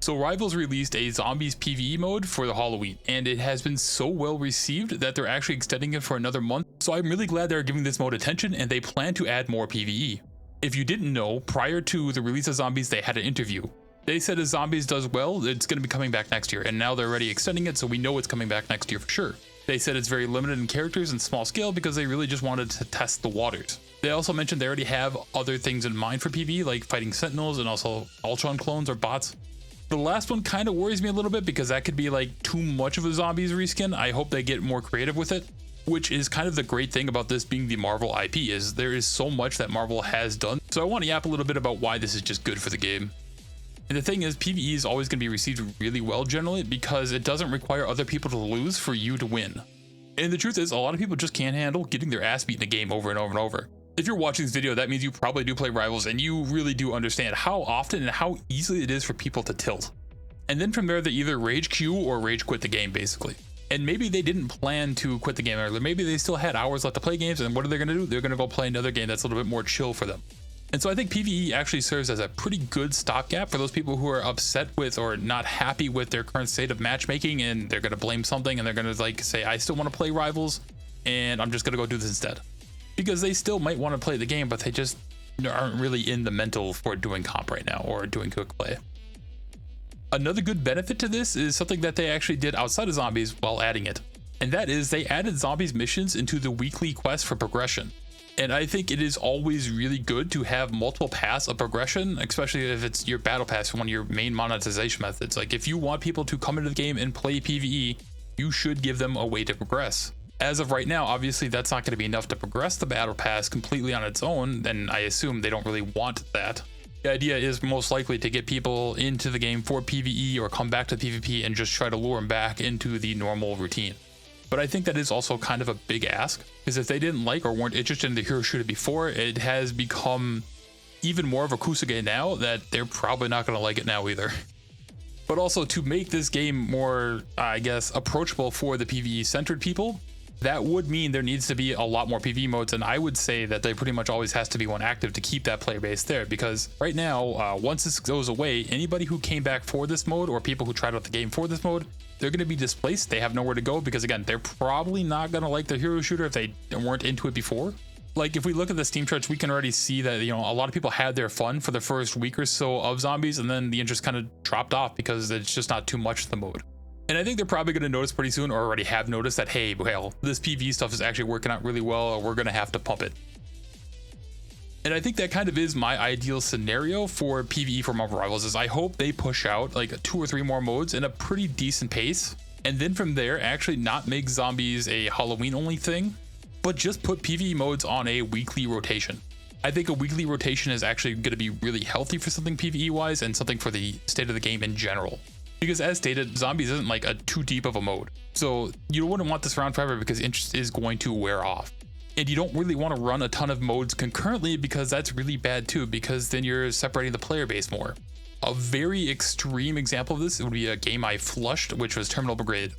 So Rivals released a zombies PvE mode for the Halloween, and it has been so well received that they're actually extending it for another month. So I'm really glad they're giving this mode attention, and they plan to add more PvE. If you didn't know, prior to the release of Zombies, they had an interview. They said if Zombies does well, it's going to be coming back next year, and now they're already extending it, so we know it's coming back next year for sure. They said it's very limited in characters and small scale because they really just wanted to test the waters. They also mentioned they already have other things in mind for PvE, like fighting Sentinels and also Ultron clones or bots. The last one kind of worries me a little bit because that could be like too much of a Zombies reskin. I hope they get more creative with it, which is kind of the great thing about this being the Marvel IP, is there is so much that Marvel has done. So I want to yap a little bit about why this is just good for the game. And the thing is, PvE is always going to be received really well generally because it doesn't require other people to lose for you to win. And the truth is, a lot of people just can't handle getting their ass beat in a game over and over and over. If you're watching this video, that means you probably do play Rivals and you really do understand how often and how easily it is for people to tilt. And then from there, they either rage queue or rage quit the game, basically. And maybe they didn't plan to quit the game earlier. Maybe they still had hours left to play games, and what are they going to do? They're going to go play another game that's a little bit more chill for them. And so I think PvE actually serves as a pretty good stopgap for those people who are upset with or not happy with their current state of matchmaking, and they're going to blame something, and they're going to like say, I still want to play Rivals, and I'm just going to go do this instead. Because they still might want to play the game, but they just aren't really in the mental for doing comp right now or doing quick play. Another good benefit to this is something that they actually did outside of Zombies while adding it. And that is they added Zombies missions into the weekly quest for progression. And I think it is always really good to have multiple paths of progression, especially if it's your battle pass, one of your main monetization methods. Like if you want people to come into the game and play PvE, you should give them a way to progress. As of right now, obviously that's not going to be enough to progress the battle pass completely on its own, and I assume they don't really want that. The idea is most likely to get people into the game for PvE or come back to PvP and just try to lure them back into the normal routine. But I think that is also kind of a big ask, because if they didn't like or weren't interested in the hero shooter before, it has become even more of a Kusuge now that they're probably not going to like it now either. But also to make this game more, I guess, approachable for the PvE centered people, that would mean there needs to be a lot more PvE modes, and I would say that there pretty much always has to be one active to keep that player base there, because right now, once this goes away, anybody who came back for this mode or people who tried out the game for this mode, they're going to be displaced. They have nowhere to go because, again, they're probably not going to like the hero shooter if they weren't into it before. Like if we look at the Steam charts, we can already see that, you know, a lot of people had their fun for the first week or so of Zombies, and then the interest kind of dropped off because it's just not too much of the mode. And I think they're probably going to notice pretty soon, or already have noticed, that, hey, well, this PvE stuff is actually working out really well, or we're going to have to pump it. And I think that kind of is my ideal scenario for PvE for Marvel Rivals, is I hope they push out like 2 or 3 more modes in a pretty decent pace. And then from there, actually not make Zombies a Halloween only thing, but just put PvE modes on a weekly rotation. I think a weekly rotation is actually going to be really healthy for something PvE wise and something for the state of the game in general. Because as stated, Zombies isn't like a too deep of a mode. So you wouldn't want this around forever because interest is going to wear off. And you don't really want to run a ton of modes concurrently because that's really bad too, because then you're separating the player base more. A very extreme example of this would be a game I flushed, which was Terminal Brigade.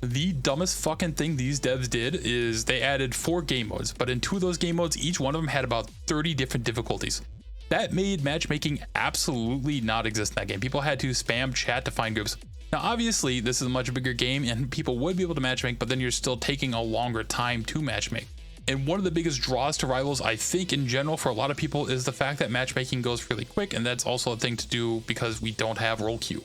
The dumbest fucking thing these devs did is they added 4 game modes, but in 2 of those game modes, each one of them had about 30 different difficulties. That made matchmaking absolutely not exist in that game. People had to spam chat to find groups. Now, obviously, this is a much bigger game and people would be able to matchmake, but then you're still taking a longer time to matchmake. And one of the biggest draws to Rivals, I think in general for a lot of people, is the fact that matchmaking goes really quick, and that's also a thing to do because we don't have roll queue.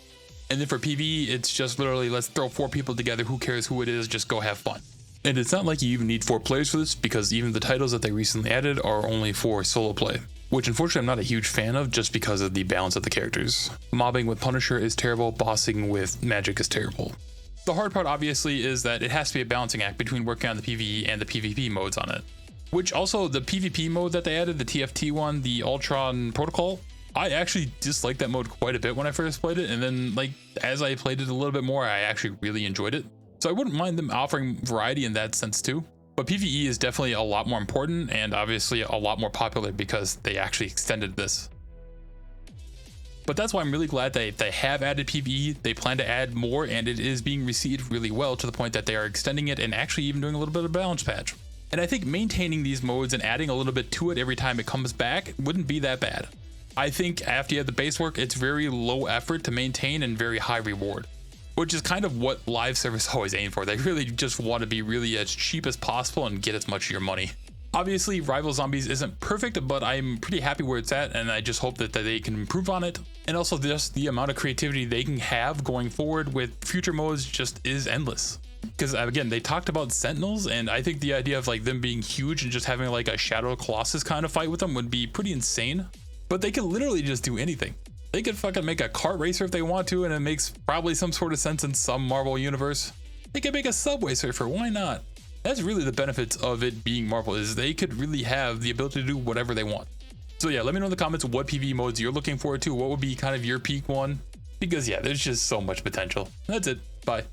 And then for PvE, it's just literally, let's throw 4 people together, who cares who it is, just go have fun. And it's not like you even need 4 players for this, because even the titles that they recently added are only for solo play, which unfortunately I'm not a huge fan of just because of the balance of the characters. Mobbing with Punisher is terrible, bossing with Magic is terrible. The hard part obviously is that it has to be a balancing act between working on the PvE and the PvP modes on it. Which also, the PvP mode that they added, the TFT one, the Ultron Protocol, I actually disliked that mode quite a bit when I first played it, and then like as I played it a little bit more, I actually really enjoyed it. So I wouldn't mind them offering variety in that sense too. But PvE is definitely a lot more important and obviously a lot more popular because they actually extended this. But that's why I'm really glad they have added PvE. They plan to add more, and it is being received really well to the point that they are extending it and actually even doing a little bit of balance patch. And I think maintaining these modes and adding a little bit to it every time it comes back wouldn't be that bad. I think after you have the base work, it's very low effort to maintain and very high reward, which is kind of what live service always aim for. They really just want to be really as cheap as possible and get as much of your money. Obviously, Rival Zombies isn't perfect, but I'm pretty happy where it's at, and I just hope that they can improve on it. And also just the amount of creativity they can have going forward with future modes just is endless. Because again, they talked about Sentinels, and I think the idea of like them being huge and just having like a Shadow Colossus kind of fight with them would be pretty insane. But they could literally just do anything. They could fucking make a kart racer if they want to, and it makes probably some sort of sense in some Marvel universe. They could make a Subway Surfer, why not? That's really the benefits of it being Marvel, is they could really have the ability to do whatever they want. So yeah, let me know in the comments what PvE modes you're looking forward to. What would be kind of your peak one? Because yeah, there's just so much potential. That's it. Bye.